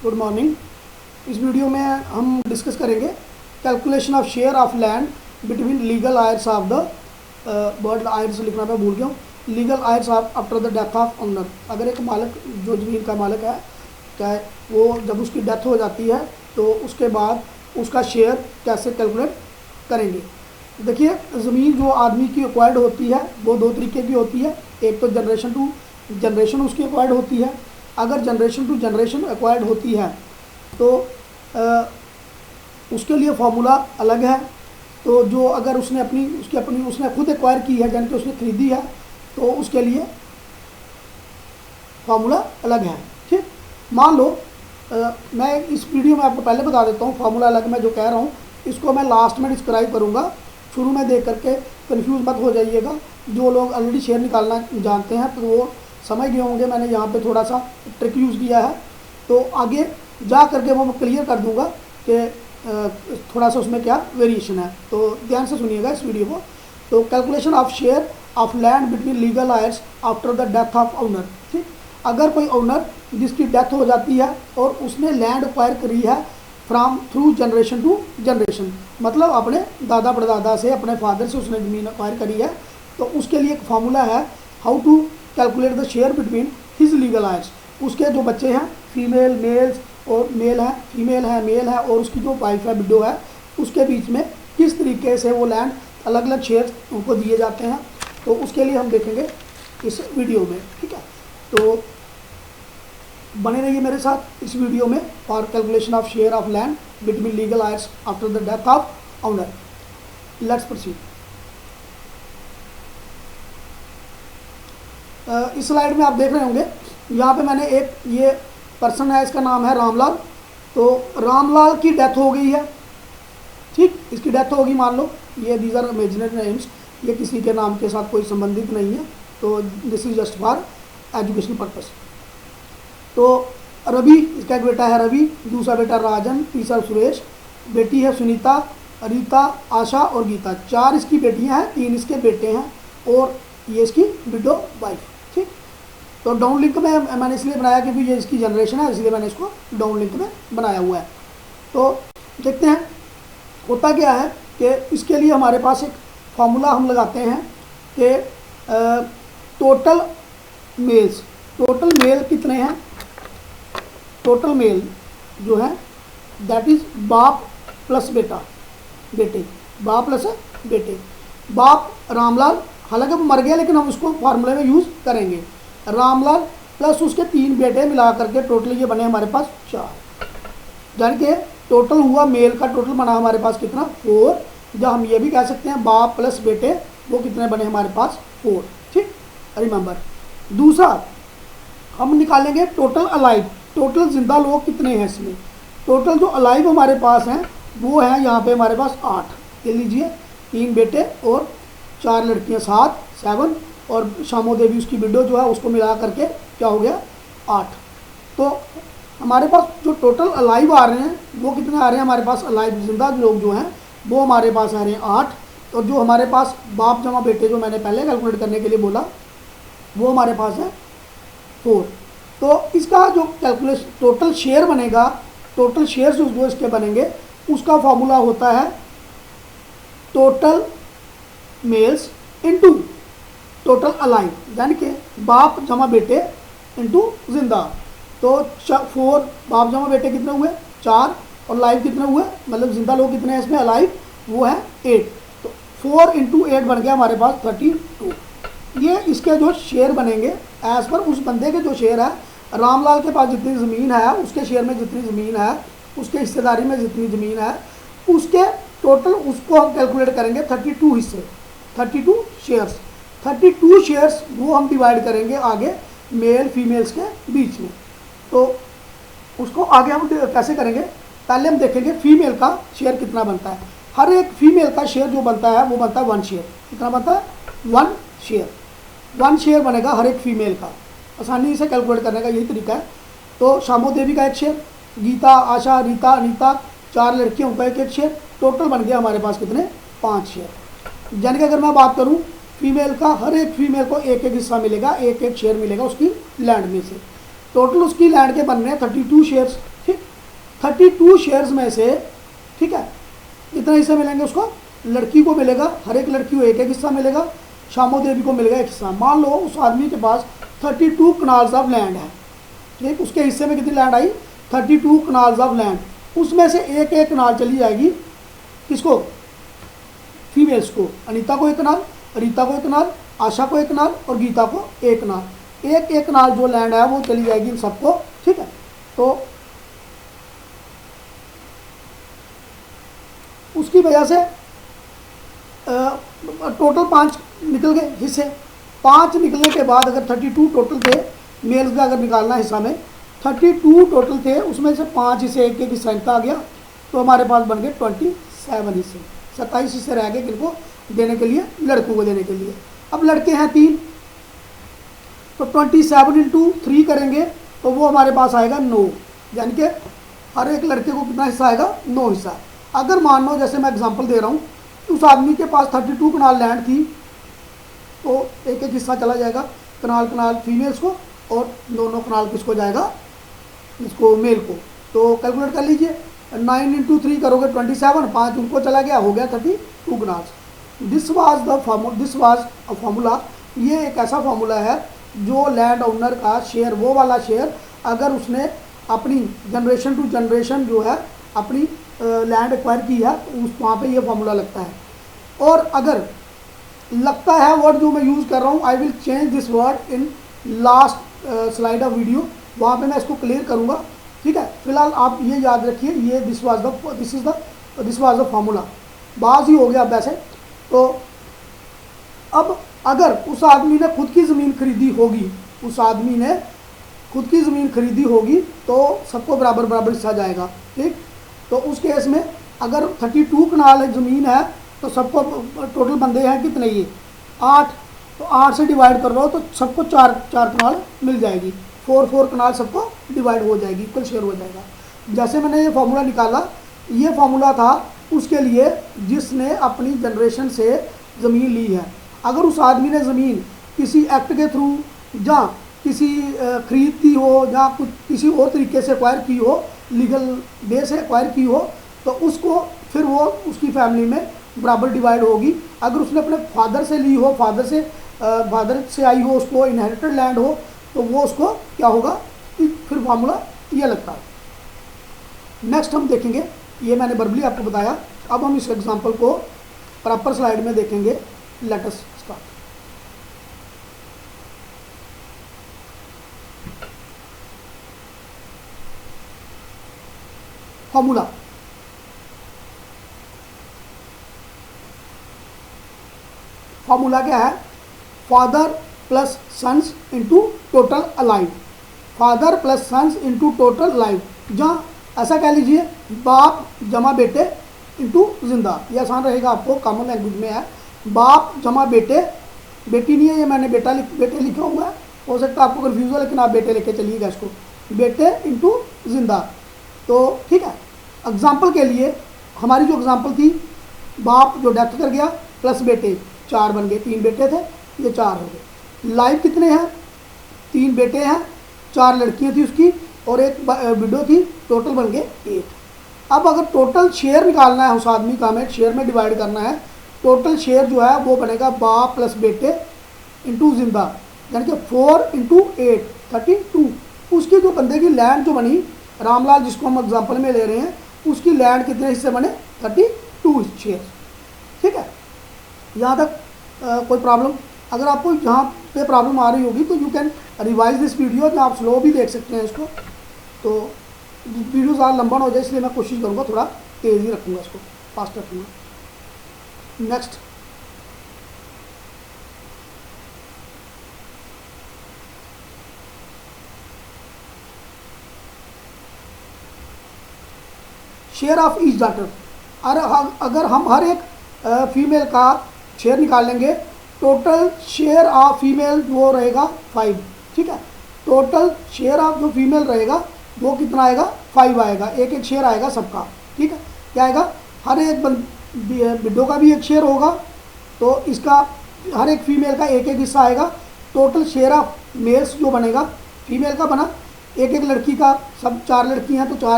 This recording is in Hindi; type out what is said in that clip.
Good morning. इस वीडियो में हम डिस्कस करेंगे calculation of share of land between legal Aires of the word Aires लिखना मैं भूल गया हूँ, legal Aires of after the death of owner. अगर एक मालिक जो ज़मीन का मालिक है, चाहे वो जब उसकी डेथ हो जाती है तो उसके बाद उसका शेयर कैसे कैलकुलेट करेंगे। देखिए, ज़मीन जो आदमी की एक्वायर्ड होती है वो दो तरीके की होती है। एक तो जनरेशन टू जनरेशन उसकी एक्वायर्ड होती है। अगर जनरेशन टू जनरेशन एक्वायर्ड होती है तो उसके लिए फार्मूला अलग है। तो जो अगर उसने उसने खुद एक्वायर की है, यानी कि उसने खरीदी है, तो उसके लिए फार्मूला अलग है। ठीक, मान लो मैं इस वीडियो में आपको पहले बता देता हूँ फार्मूला अलग मैं जो कह रहा हूँ, इसको मैं लास्ट में डिस्क्राइब करूँगा। शुरू में देख करके कंफ्यूज मत हो जाइएगा। जो लोग ऑलरेडी शेयर निकालना जानते हैं तो वो समझ गए होंगे, मैंने यहाँ पे थोड़ा सा ट्रिक यूज़ किया है। तो आगे जा करके वो मैं क्लियर कर दूँगा कि थोड़ा सा उसमें क्या वेरिएशन है। तो ध्यान से सुनिएगा इस वीडियो को। तो calculation of share of land between legal Aires after the death of owner. ठीक, अगर कोई ओनर जिसकी डेथ हो जाती है और उसने लैंड एक्वायर करी है from through generation to generation, मतलब अपने दादा परदादा से, अपने फादर से उसने ज़मीन एक्वायर करी है, तो उसके लिए एक फार्मूला है how to calculate the share between his legal heirs. उसके जो बच्चे हैं, फीमेल मेल्स और मेल है, फीमेल है मेल है, और उसकी जो वाइफ है विडो है, उसके बीच में किस तरीके से वो लैंड अलग अलग शेयर उनको दिए जाते हैं। तो उसके लिए हम देखेंगे इस वीडियो में। ठीक है, तो बने रहिए मेरे साथ इस वीडियो में for calculation of share of land between legal Aires after the death of owner. Let's proceed. इस स्लाइड में आप देख रहे होंगे, यहाँ पे मैंने एक ये पर्सन है, इसका नाम है रामलाल। तो रामलाल की डेथ हो गई है। ठीक, इसकी डेथ होगी, मान लो ये दीज आर इमेजिनरी नेम्स, ये किसी के नाम के साथ कोई संबंधित नहीं है, तो this is just for educational purpose. तो रवि, इसका एक बेटा है रवि, दूसरा बेटा राजन, तीसरा सुरेश, बेटी है सुनीता, रीता, आशा और गीता। 4 इसकी बेटियां हैं, 3 इसके बेटे हैं, और ये इसकी विडो वाइफ। ठीक, तो डाउन लिंक में मैंने इसलिए बनाया क्योंकि ये इसकी जनरेशन है, इसलिए मैंने इसको डाउन लिंक में बनाया हुआ है। तो देखते हैं होता क्या है कि इसके लिए हमारे पास एक फार्मूला हम लगाते हैं कि टोटल मेल्स, टोटल मेल कितने हैं, टोटल मेल जो है दैट इज बाप प्लस बेटा, बेटे, बाप प्लस बेटे। बाप रामलाल, हालांकि वो मर गया लेकिन हम उसको फार्मूले में यूज़ करेंगे। रामलाल प्लस उसके 3 बेटे मिला करके टोटल ये बने हमारे पास 4, यानी कि टोटल हुआ मेल का टोटल बना हमारे पास कितना 4। जब हम ये भी कह सकते हैं बाप प्लस बेटे वो कितने बने हमारे पास 4। ठीक, रिमेंबर। दूसरा हम निकालेंगे टोटल अलाइव, टोटल जिंदा लोग कितने हैं इसमें। टोटल जो अलाइव हमारे पास हैं वो है यहाँ पे हमारे पास 8। ये लीजिए, 3 बेटे और 4 लड़कियाँ, 7 और शामो देवी उसकी विडो जो है उसको मिला करके क्या हो गया 8। तो हमारे पास जो टोटल अलाइव आ रहे हैं वो कितने आ रहे हैं हमारे पास, अलाइव जिंदा लोग जो हैं वो हमारे पास आ रहे हैं 8। और जो हमारे पास बाप जमा बेटे जो मैंने पहले कैलकुलेट करने के लिए बोला वो हमारे पास है 4। तो इसका जो कैलकुलेशन टोटल शेयर बनेगा, टोटल शेयर जो इसके बनेंगे उसका फॉर्मूला होता है total males into total alive, यानी कि बाप जमा बेटे इनटू जिंदा। तो 4 बाप जमा बेटे कितने हुए 4, और लाइव कितने हुए, मतलब जिंदा लोग कितने हैं इसमें अलाइव, वो है 8। तो 4 × 8 बन गया हमारे पास 32। ये इसके जो शेयर बनेंगे एज पर उस बंदे के जो शेयर है, रामलाल के पास जितनी ज़मीन है, उसके शेयर में जितनी ज़मीन है, उसके हिस्सेदारी में जितनी ज़मीन है, उसके टोटल उसको हम कैलकुलेट करेंगे 32 हिस्से, 32 शेयर्स। 32 शेयर्स वो हम डिवाइड करेंगे आगे मेल फीमेल्स के बीच में। तो उसको आगे हम कैसे करेंगे, पहले हम देखेंगे फीमेल का शेयर कितना बनता है। हर एक फीमेल का शेयर जो बनता है वो बनता है 1 शेयर। कितना बनता है 1 शेयर। 1 शेयर बनेगा हर एक फीमेल का। आसानी से कैलकुलेट करने का यही तरीका है। तो शामो देवी का 1 शेयर, गीता, आशा, रीता, अनीता, 4 लड़कियों का 1 शेयर, टोटल बन गया हमारे पास कितने 5 शेयर। यानी कि अगर मैं बात करूं फीमेल का, हर एक फीमेल को 1 हिस्सा मिलेगा, 1 शेयर मिलेगा उसकी लैंड में से। टोटल उसकी लैंड के बनने हैं 32 शेयर्स। ठीक, 32 शेयर्स में से, ठीक है, कितने हिस्से मिलेंगे उसको, लड़की को मिलेगा, हर एक लड़की को एक एक हिस्सा मिलेगा, शामो देवी को मिलेगा एक हिस्सा। मान लो उस आदमी के पास 32 कनाल्स ऑफ लैंड है, ठीक, उसके हिस्से में कितनी land I, 32 canals of land. उसमें से एक एक कनाल चली जाएगी किसको, फीमेल्स को, अनीता को एक कनाल, रीता को एक कनाल, आशा को एक कनाल और गीता को एक कनाल। एक एक कनाल जो लैंड है वो चली जाएगी इन सबको, ठीक है। तो उसकी वजह से टोटल 5 निकल गए हिस्से। 5 निकलने के बाद अगर 32 टोटल थे मेल्स का, अगर निकालना हिस्सा में 32 टोटल थे, उसमें से 5 हिस्से एक एक हिस्सा इनका आ गया, तो हमारे पास बन गए 27 हिस्से। 27 हिस्से रह गए किनको देने के लिए, लड़कों को देने के लिए। अब लड़के हैं 3, तो 27 इंटू 3 करेंगे तो वो हमारे पास आएगा 9, यानी कि हर एक लड़के को कितना हिस्सा आएगा, 9 हिस्सा। अगर मान लो जैसे मैं एग्जांपल दे रहा हूँ, उस आदमी के पास 32 कनाल लैंड थी, तो एक एक हिस्सा चला जाएगा कनाल कनाल फीमेल्स को, और दोनों कनाल किसको जाएगा, इसको मेल को। तो कैलकुलेट कर लीजिए, 9 इंटू 3 करोगे 27, 5 उनको चला गया, हो गया 32 canals. This was a formula, ये एक ऐसा फार्मूला है जो लैंड ओनर का शेयर, वो वाला शेयर अगर उसने अपनी जनरेशन टू जनरेशन जो है अपनी लैंड एक्वायर की है, तो उस वहाँ पे ये फार्मूला लगता है। और अगर लगता है वर्ड जो मैं यूज़ कर रहा हूँ, I will change this word in last slide of video, वहाँ पे मैं इसको क्लियर करूँगा, ठीक है। फिलहाल आप ये याद रखिए, ये दिस वाज द फार्मूला, बाज ही हो गया अब वैसे। तो अब अगर उस आदमी ने खुद की ज़मीन खरीदी होगी, उस आदमी ने खुद की ज़मीन खरीदी होगी तो सबको बराबर बराबर हिस्सा जाएगा, ठीक। तो उस केस में अगर 32 कनाल ज़मीन है तो सबको टोटल बंदे हैं कितने, ये 8, तो 8 से डिवाइड कर रहा हो तो सबको 4 कनाल मिल जाएगी, 4 कनाल सबको डिवाइड हो जाएगी, इक्वल शेयर हो जाएगा। जैसे मैंने ये फार्मूला निकाला, ये फार्मूला था उसके लिए जिसने अपनी जनरेशन से ज़मीन ली है। अगर उस आदमी ने ज़मीन किसी एक्ट के थ्रू या किसी खरीदती हो या कुछ किसी और तरीके से एक्वायर की हो, लीगल वे से एक्वायर की हो, तो उसको फिर वो उसकी फैमिली में बराबर डिवाइड होगी। अगर उसने अपने फादर से ली हो, फादर से आई हो, उसको इनहेरिटेड लैंड हो, तो वो उसको क्या होगा, फिर फार्मूला ये लगता है। नेक्स्ट हम देखेंगे, ये मैंने वर्बली आपको बताया, अब हम इस एग्जांपल को प्रॉपर स्लाइड में देखेंगे। Let us start. Formula, formula क्या है, father plus sons into total alive, father plus sons into total live, जहाँ ऐसा कह लीजिए बाप जमा बेटे इंटू जिंदा, ये आसान रहेगा, आपको कॉमन लैंग्वेज में है। बाप जमा बेटे, बेटी नहीं है ये, मैंने बेटे लिखा हुआ है, हो सकता है आपको कन्फ्यूज हो, लेकिन आप बेटे लेके चलिएगा इसको, बेटे इंटू जिंदा। तो ठीक है, एग्जाम्पल के लिए हमारी जो एग्जाम्पल थी, बाप जो डेथ कर गया प्लस बेटे 4 बन गए, 3 बेटे थे, ये 4 हो गए। लाइव कितने हैं, 3 बेटे हैं, 4 लड़कियां थी उसकी और एक विडो थी, टोटल बन गए 8। अब अगर टोटल शेयर निकालना है उस आदमी का, हमें शेयर में डिवाइड करना है, टोटल शेयर जो है वो बनेगा बाप प्लस बेटे इंटू जिंदा, यानी कि 4 इंटू 8 32। उसकी जो बंदे की लैंड जो बनी, रामलाल जिसको हम एग्जाम्पल में ले रहे हैं, उसकी लैंड कितने हिस्से बने, 32 शेयर, ठीक है। यहाँ तक कोई प्रॉब्लम, अगर आपको यहाँ पे प्रॉब्लम आ रही होगी तो you can revise this video, या आप स्लो भी देख सकते हैं इसको। तो वीडियो ज़्यादा लंबा हो जाए इसलिए मैं कोशिश करूँगा थोड़ा तेज़ ही रखूँगा, इसको फास्ट रखूँगा। Next, share of each daughter, अगर हम हर एक फीमेल का शेयर निकाल लेंगे, टोटल शेयर ऑफ फीमेल वो रहेगा 5, ठीक है। टोटल शेयर ऑफ जो फीमेल रहेगा वो कितना आएगा, 5 आएगा, एक एक शेयर आएगा सबका, ठीक है। क्या आएगा, हर एक विडो का भी एक शेयर होगा, तो इसका हर एक फीमेल का एक एक हिस्सा आएगा। टोटल शेयर ऑफ मेल्स जो बनेगा, फीमेल का बना, एक एक लड़की का, सब 4 लड़की हैं तो 4